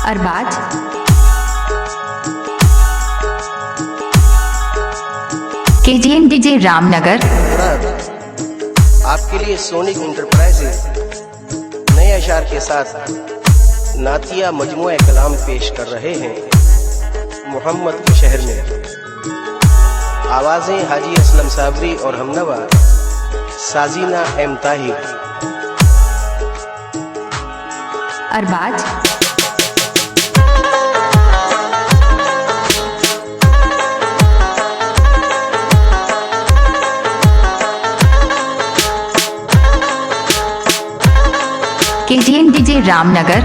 Arbaaz KGN DJ Ramnagar. आपके लिए sonic enterprises नए अशार के साथ नातिया मजमुआ कलाम पेश कर रहे हैं मोहम्मद के शहर में। आवाज़ें हाजी असलम साबरी और हमनवा साजीना M Tahir. Arbaz KGN DJ Ramnagar.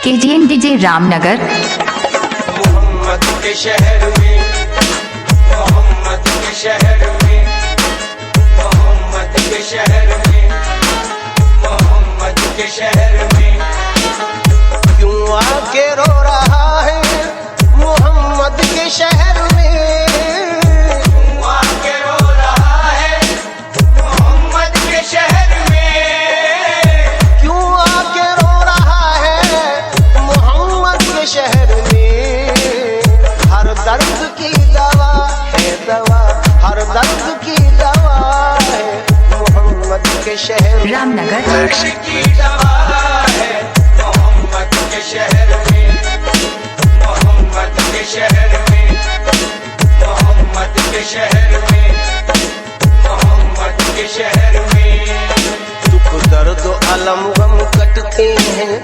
KGN DJ Ramnagar. Mohammad के शहर में, मोहम्मद के शहर में, मोहम्मद के शहर में, मोहम्मद के शहर में क्यों आके रो रहा है मोहम्मद के शहर में। आके रो रहा है मोहम्मद के शहर में। क्यों आके रो रहा है मोहम्मद के शहर में। हर दर्द की दवा है दवा, हर दर्द की दवा है मोहम्मद के शहर रामनगर। दर्द की दवा है मोहम्मद के शहर में, मोहम्मद के शहर में, मोहम्मद के शहर में, मोहम्मद के शहर में दुख दर्द अलम गम कटते हैं,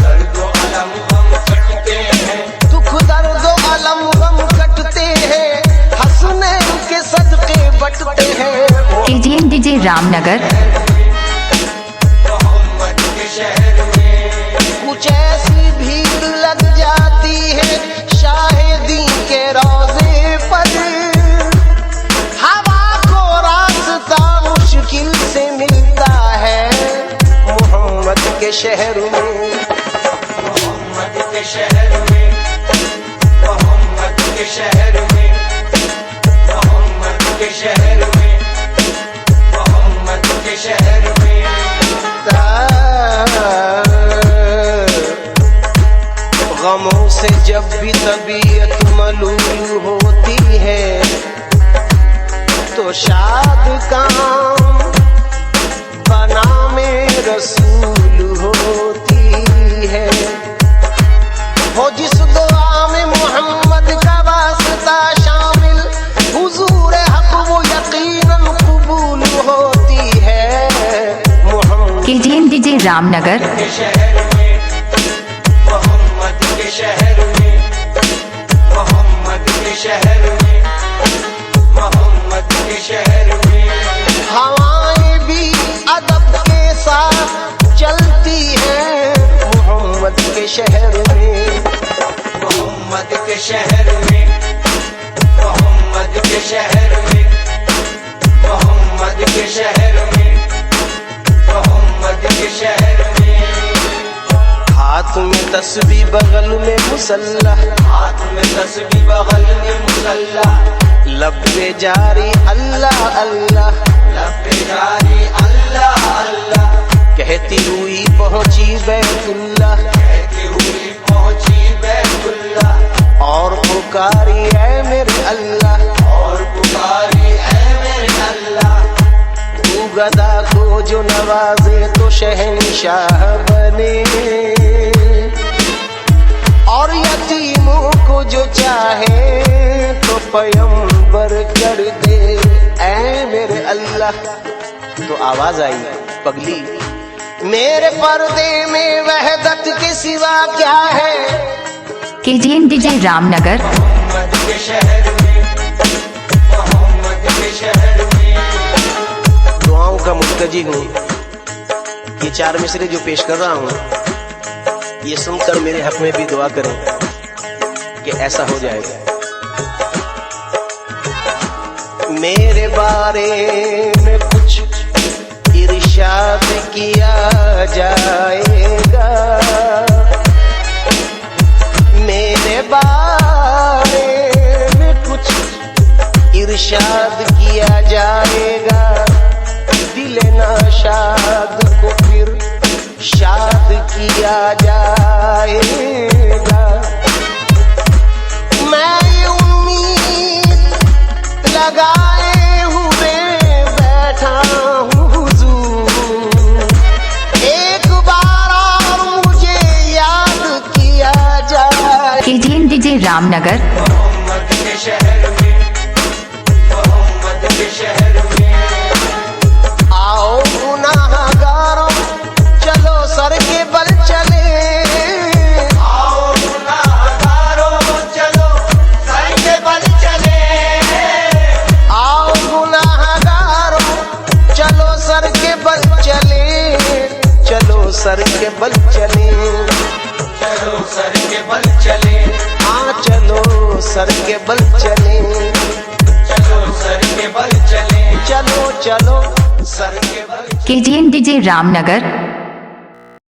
दर्द अलम गम कटते हैं, दुख दर्द अलम गम कटते हैं, हंसने के सदके बटते हैं। KGN DJ Ramnagar. मोहम्मद के शहर में कुछ ऐसी भीड़ लग जाती है शाहिदी के रोजे पर। हवा को रास्ता मुश्किल से मिलता है मोहम्मद के शहर में। मोहम्मद के शहर में, मोहम्मद के शहर में, मोहम्मद के शहर में, मोहम्मद के शहर में गमों से जब भी तबीयत मलूल होती है तो शाद काम बना में रसूल होती है। हो जिस दुआ में मोहम्मद का वास्ता शामिल हुजूर हक वो यकीनन कबूल होती है मोहम्मद KGN DJ रामनगर। के शहर में, मोहम्मद के शहर में, मोहम्मद के शहर में, मोहम्मद के शहर में हवाएं भी अदब के साथ चलती हैं मोहम्मद के शहर में। मोहम्मद के शहर में, मोहम्मद के शहर में, मोहम्मद के शहर में, मोहम्मद के शहर में हाथ में तस्बीह बगल में मुसल्ला, हाथ में तस्बीह बगल में मुसल्ला, लब पे जारी अल्लाह अल्लाह, लब पे जारी अल्लाह अल्लाह, कहती हुई पहुंची बैतुल्लाह, कहती हुई पहुंची बैतुल्लाह और पुकारी ऐ मेरे अल्लाह, और पुकारी ऐ मेरे अल्लाह। तू गदा को जो नवाजे तो शहंशाह बने, और यतीमों को जो चाहे तो पैगंबर कर दे ऐ मेरे अल्लाह। तो आवाज आई पगली मेरे पर्दे में वहदत के सिवा क्या है। KGN DJ Ramnagar. मोहम्मद के शहर में, मोहम्मद के शहर में, मरकजी हूँ। ये 4 मिसरे जो पेश कर रहा हूँ, ये सुनकर मेरे हक में भी दुआ करें कि ऐसा हो जाएगा। मेरे बारे में कुछ इरशाद किया जाएगा, मेरे बारे में कुछ इरशाद किया जाएगा। दिल नाशाद को फिर शाद किया जाएगा। मैं ये उम्मीद लगाए हुए बैठा हूँ हुजूर, एक बार और मुझे याद किया जाए। KGN DJ रामनगर, मोहम्मद के शहर में, मोहम्मद के शहर में। आओ गुनाहगारों चलो सर के बल चले, आओ गुनाहगारों चलो सर के बल चले। आओ गुनाहगारों चलो सर के बल चले, चलो सर के बल चले, चलो सर के बल चले, हाँ चलो सर के बल चले, चलो सर के बल चले, चलो चलो सर के बल। KGN DJ Ramnagar,